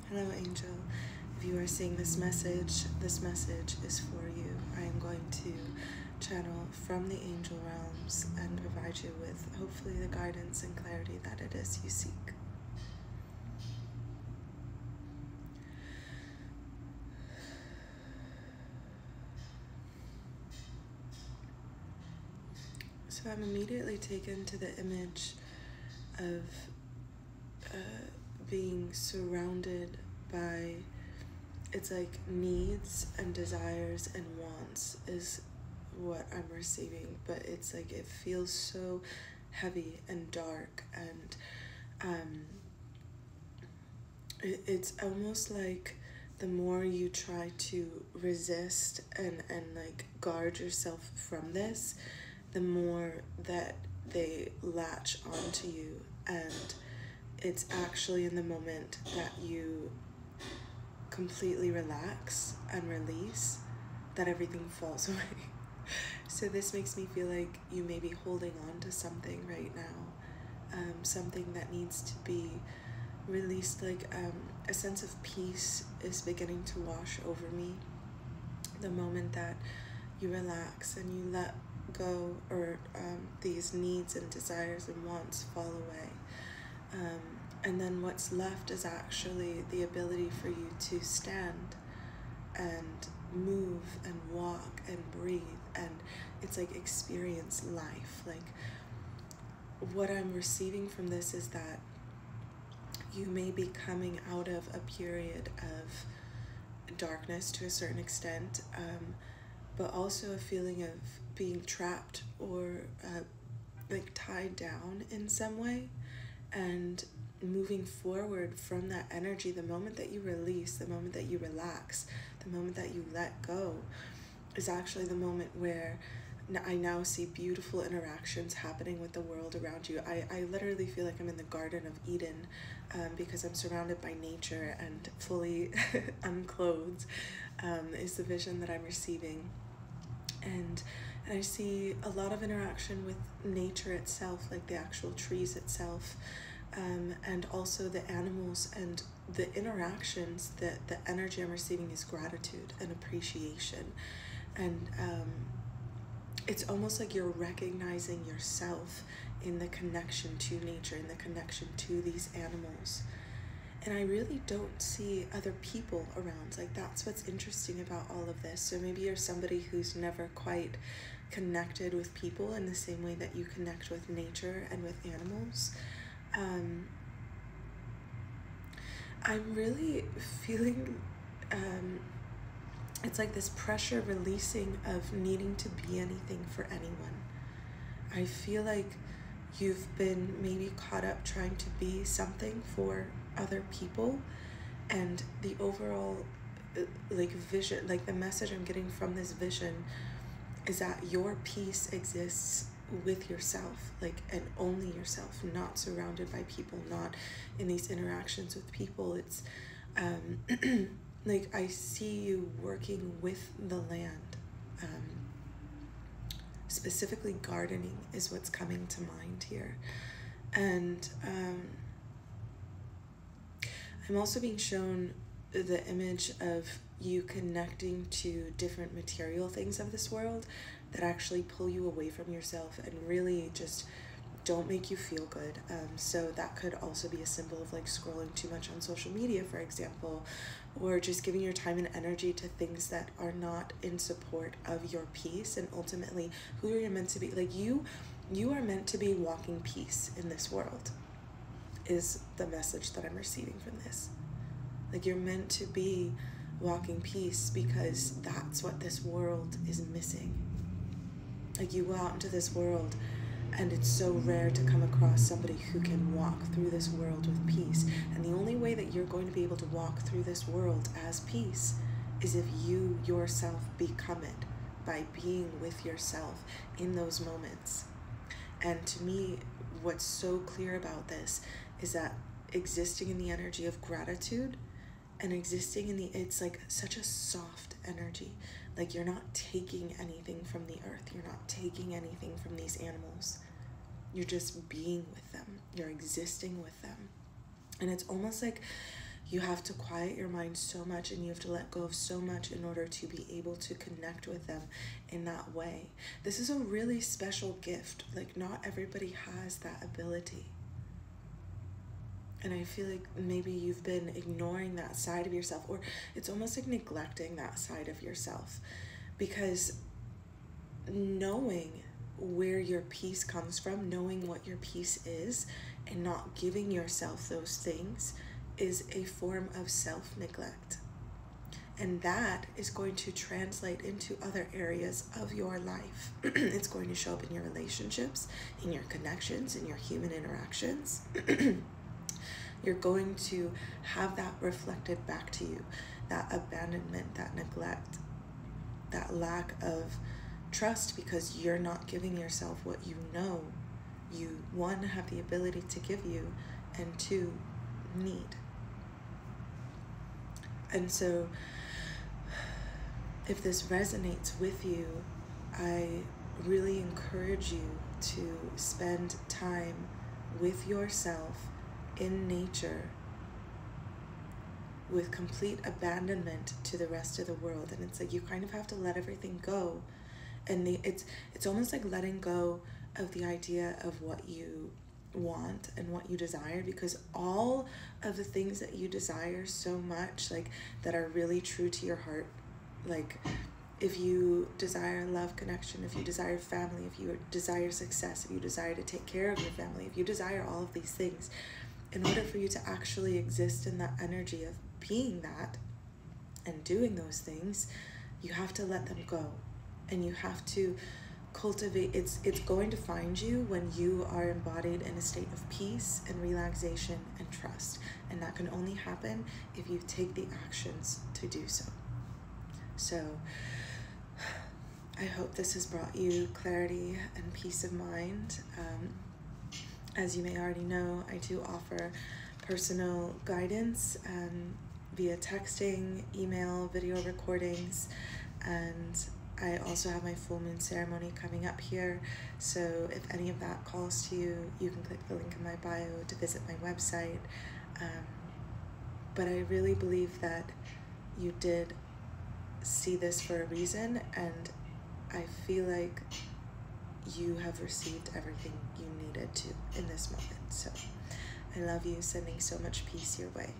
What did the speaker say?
Hello, Angel. If you are seeing this message is for you. I am going to channel from the angel realms and provide you with hopefully the guidance and clarity that it is you seek. So I'm immediately taken to the image of being surrounded by, it's like needs and desires and wants is what I'm receiving, but it's like it feels so heavy and dark, and it's almost like the more you try to resist and like guard yourself from this, the more that they latch onto you, and it's actually in the moment that you completely relax and release that everything falls away. So this makes me feel like you may be holding on to something right now, something that needs to be released, like a sense of peace is beginning to wash over me the moment that you relax and you let go, or these needs and desires and wants fall away. And then what's left is actually the ability for you to stand and move and walk and breathe, and it's like experience life. Like, what I'm receiving from this is that you may be coming out of a period of darkness to a certain extent, but also a feeling of being trapped or like tied down in some way, and moving forward from that energy. The moment that you release, the moment that you relax, the moment that you let go is actually the moment where I now see beautiful interactions happening with the world around you. I literally feel like I'm in the Garden of Eden, because I'm surrounded by nature and fully unclothed, is the vision that I'm receiving. And I see a lot of interaction with nature itself, like the actual trees itself, and also the animals, and the interactions, that the energy I'm receiving is gratitude and appreciation. And it's almost like you're recognizing yourself in the connection to nature, in the connection to these animals. And I really don't see other people around. Like, that's what's interesting about all of this. So maybe you're somebody who's never quite connected with people in the same way that you connect with nature and with animals. I'm really feeling it's like this pressure releasing of needing to be anything for anyone. I feel like you've been maybe caught up trying to be something for other people, and the overall like vision, like the message I'm getting from this vision is that your peace exists with yourself, like, and only yourself, not surrounded by people, not in these interactions with people. It's like I see you working with the land, specifically gardening is what's coming to mind here. And I'm also being shown the image of you connecting to different material things of this world that actually pull you away from yourself and really just don't make you feel good. So that could also be a symbol of like scrolling too much on social media, for example, or just giving your time and energy to things that are not in support of your peace and ultimately who you're meant to be. Like, you are meant to be walking peace in this world, is the message that I'm receiving from this. Like, you're meant to be walking peace because that's what this world is missing. Like, you go out into this world and it's so rare to come across somebody who can walk through this world with peace. And the only way that you're going to be able to walk through this world as peace is if you yourself become it, by being with yourself in those moments. And to me, what's so clear about this is that existing in the energy of gratitude and existing in the, it's like such a soft energy. Like, you're not taking anything from the earth. You're not taking anything from these animals. You're just being with them. You're existing with them. And it's almost like You have to quiet your mind so much, and you have to let go of so much in order to be able to connect with them in that way. This is a really special gift. Like, not everybody has that ability. And I feel like maybe you've been ignoring that side of yourself, or it's almost like neglecting that side of yourself, because knowing where your peace comes from, knowing what your peace is, and not giving yourself those things is a form of self-neglect. And that is going to translate into other areas of your life. It's going to show up in your relationships, in your connections, in your human interactions. You're going to have that reflected back to you, that abandonment, that neglect, that lack of trust, because you're not giving yourself what you know you, one, have the ability to give you, and two, need. And so if this resonates with you, I really encourage you to spend time with yourself in nature, with complete abandonment to the rest of the world. And it's like you kind of have to let everything go. And it's almost like letting go of the idea of what you want and what you desire, because all of the things that you desire so much, like, that are really true to your heart, like if you desire love, connection, if you desire family, if you desire success, if you desire to take care of your family, if you desire all of these things, in order for you to actually exist in that energy of being that and doing those things, you have to let them go. And you have to cultivate, it's going to find you when you are embodied in a state of peace and relaxation and trust. And that can only happen if you take the actions to do so. So I hope this has brought you clarity and peace of mind. As you may already know, I do offer personal guidance via texting, email, video recordings, and I also have my full moon ceremony coming up here. So if any of that calls to you, you can click the link in my bio to visit my website. But I really believe that you did see this for a reason, and I feel like you have received everything you needed to in this moment. So I love you, sending so much peace your way.